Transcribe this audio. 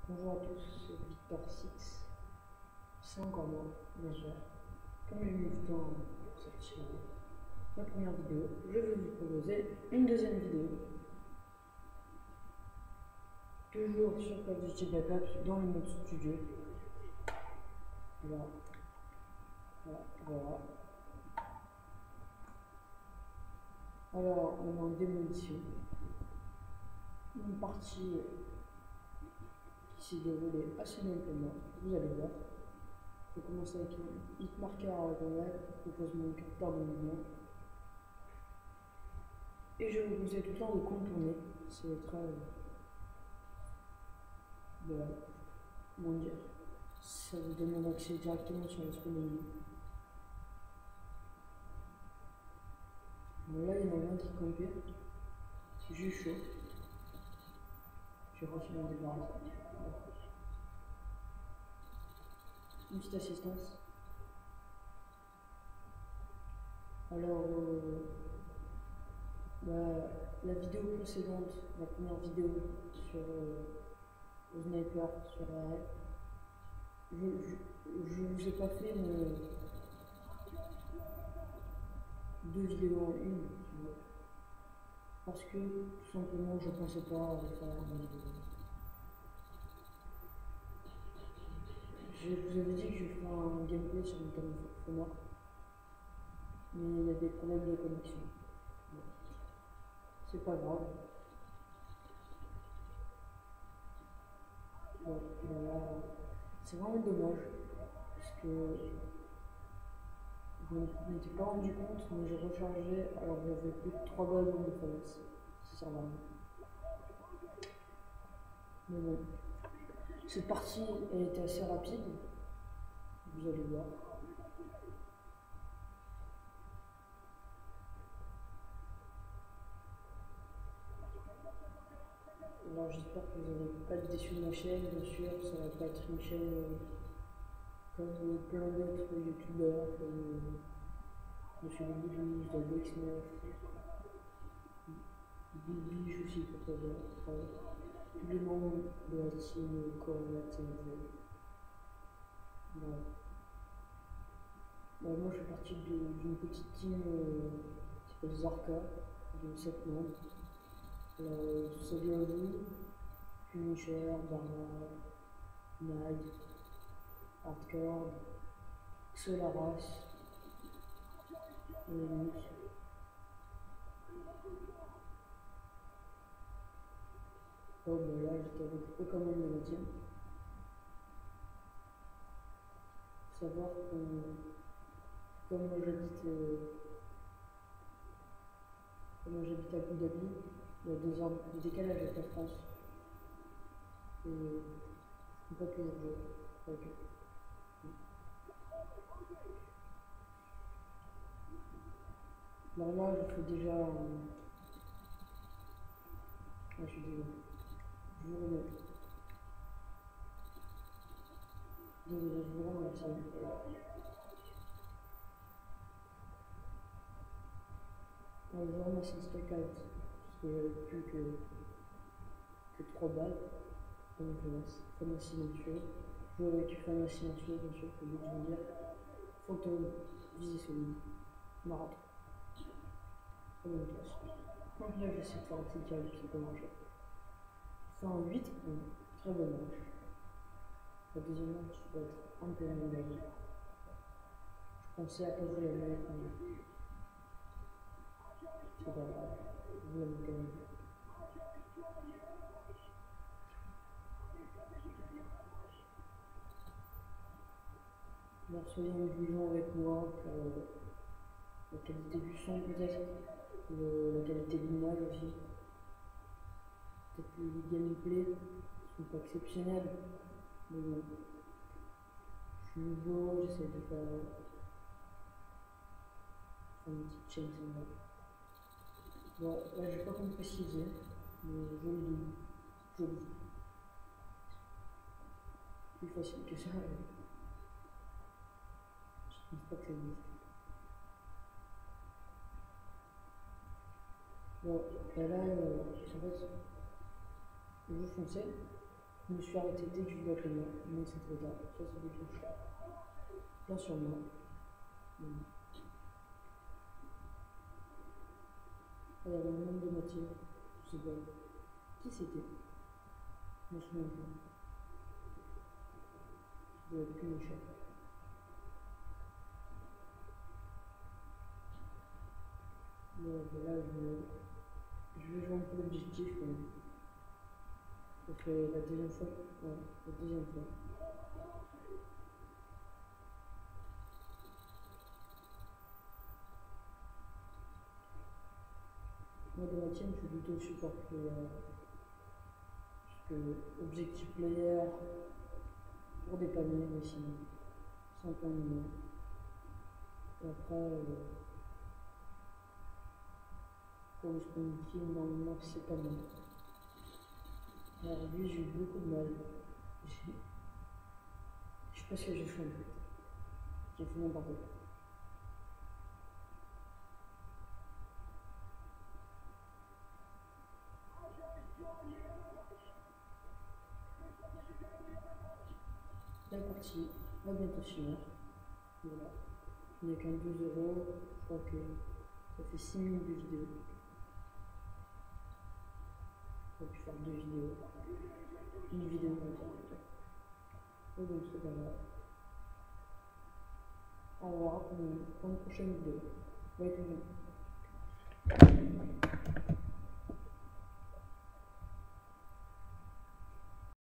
Bonjour à tous, c'est Victor Six. C'est encore moi, bien sûr. Comme j'ai mis du temps pour sortir ma première vidéo, je vais vous proposer une deuxième vidéo. Toujours sur Call of Duty Black Ops dans le mode studio. Voilà. Voilà. Alors, on est en démolition. Une partie qui s'est déroulée assez bien pour moi, vous allez voir. Je vais commencer avec un hit marqueur à la grenade, qui pose mon capteur de mouvement. Et je vais vous conseille tout le temps de contourner. C'est très. Comment dire, ça vous donne un accès directement sur le spawn ennemi. Bon, là, il y en a un qui campait. J'ai eu chaud. J'ai réussi à me débarrasser. Une petite assistance. Alors, la vidéo précédente, la première vidéo sur le sniper, sur AR, je vous ai pas fait deux vidéos en une, parce que tout simplement je pensais pas faire une vidéo. Je vous avais dit que je ferais un gameplay sur une téléphone, mais il y a des problèmes de connexion. Bon. C'est pas grave. Bon, voilà. C'est vraiment dommage, parce que je ne m'étais pas rendu compte, mais j'ai rechargé, alors j'avais plus de 3 balles de falaise. Ça sert à rien. Mais bon. Cette partie, elle était assez rapide, vous allez voir. Alors j'espère que vous n'allez pas être déçus de ma chaîne, bien sûr, ça va pas être une chaîne comme plein d'autres youtubeurs, comme Monsieur Bibidou, DalBX9, Bibiche aussi, pourquoi pas, tous les membres de la team Corona TV. Voilà. Moi je fais partie d'une petite team qui s'appelle Zarka, de 7 membres. Salut à vous, Punisher, Dara, Nag, Hardcore, Solaras, Linux. Oh bah là j'étais avec aucun membre de la team. Faut savoir que comme j'habite à Abu Dhabi, il y a 2 heures de décalage avec la France. Et je ne peux pas toujours jouer avec eux. Alors là, je fais déjà. Je suis désolé. Je vous remets. Désolé, je vous remets ça. Alors, je vous remets un stock out. Parce que j'avais plus que 3 balles. Donc je laisse. Femme silencieux. Je joue avec femme silencieux, bien sûr, que je veux dire. Fantôme, visée solide. Marathon. Très bonne place. Donc là, j'essaie de faire un petit carré, c'est pas marché. Fin 8, très bonne manche. La deuxième manche va être un peu moins. Je pensais à pas vous la mettre, mais c'est pas grave. Vous l'avez quand même. Alors soyez indulgents avec moi pour la qualité du son peut-être, la qualité de l'image aussi. Peut-être que les gameplays ne sont pas exceptionnels, mais bon. Je suis nouveau, j'essaie de faire une petite chaîne sympa. Bon, là je vais pas comme préciser, mais joli. Joli. Plus facile que ça, je pense pas que ça existe. Bon, là, en fait, je foncé. Je me suis arrêté dès que je vois quelqu'un, mais c'est trop tard, ça se déclenche. Plein sur moi. Il y avait un homme de Mathilde, je sais pas qui c'était, je me souviens plus. Ça doit être plus méchant. Bon, là, je vais jouer un peu l'objectif quand même. Ça fait la deuxième fois. Ouais, la deuxième fois. Moi, dans la team, je suis plutôt support player. Parce que objectif player pour dépanner, mais sinon, sans point de moi. Et après, pour le spawn kill, normalement, c'est pas mal. Alors, lui, j'ai eu beaucoup de mal. Je sais pas ce que j'ai fait en fait. J'ai fait n'importe quoi. La partie va bientôt finir. Voilà. Il n'y a qu'un 2 euros. Je crois que ça fait 6 minutes de vidéo. On va pu faire 2 vidéos. Une vidéo comme ça. Et donc c'est pas grave. Au revoir pour une prochaine vidéo. Bye tout le monde.